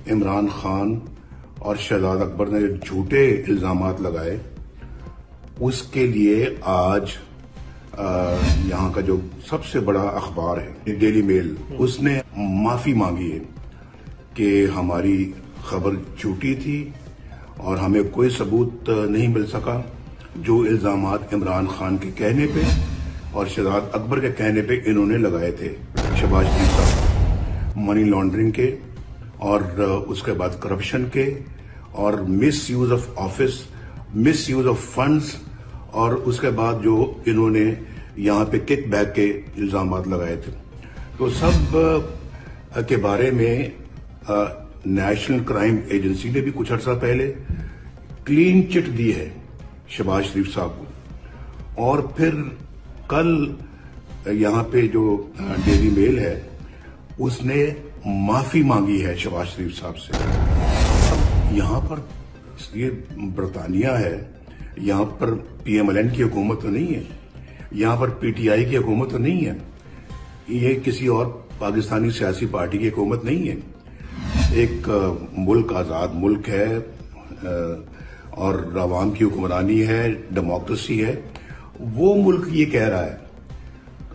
عمران خان اور شہزاد اکبر نے جھوٹے الزامات لگائے، اس کے لیے آج یہاں کا جو سب سے بڑا اخبار ہے ڈیلی میل، اس نے معافی مانگی ہے کہ ہماری خبر جھوٹی تھی اور ہمیں کوئی ثبوت نہیں مل سکا۔ جو الزامات عمران خان کے کہنے پہ اور شہزاد اکبر کے کہنے پہ انہوں نے لگائے تھے، شہباز شریف صاحب، منی لانڈرنگ کے اور اس کے بعد کرپشن کے اور misuse of office, misuse of funds, اور اس کے بعد جو انہوں نے یہاں پہ کک بیک کے الزامات لگائے تھے، تو سب کے بارے میں نیشنل کرائم ایجنسی نے بھی کچھ عرصہ پہلے کلین چٹ دی ہے شہباز شریف صاحب کو، اور پھر کل یہاں پہ جو ڈیلی میل ہے اس نے معافی مانگی ہے شہباز شریف صاحب سے۔ اب یہاں پر یہ برطانیہ ہے، یہاں پر پی ایم ایل این کی حکومت تو نہیں ہے، یہاں پر پی ٹی آئی کی حکومت تو نہیں ہے، یہ کسی اور پاکستانی سیاسی پارٹی کی حکومت نہیں ہے۔ ایک ملک آزاد ملک ہے اور عوام کی حکمرانی ہے، ڈیموکریسی ہے، وہ ملک یہ کہہ رہا ہے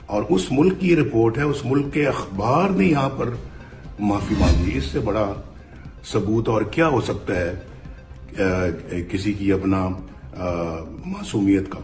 اور اس ملک کی رپورٹ ہے، اس ملک کے اخبار نے یہاں پر معافی مانگی۔ اس سے بڑا ثبوت اور کیا ہو سکتا ہے کسی کی اپنا معصومیت کا۔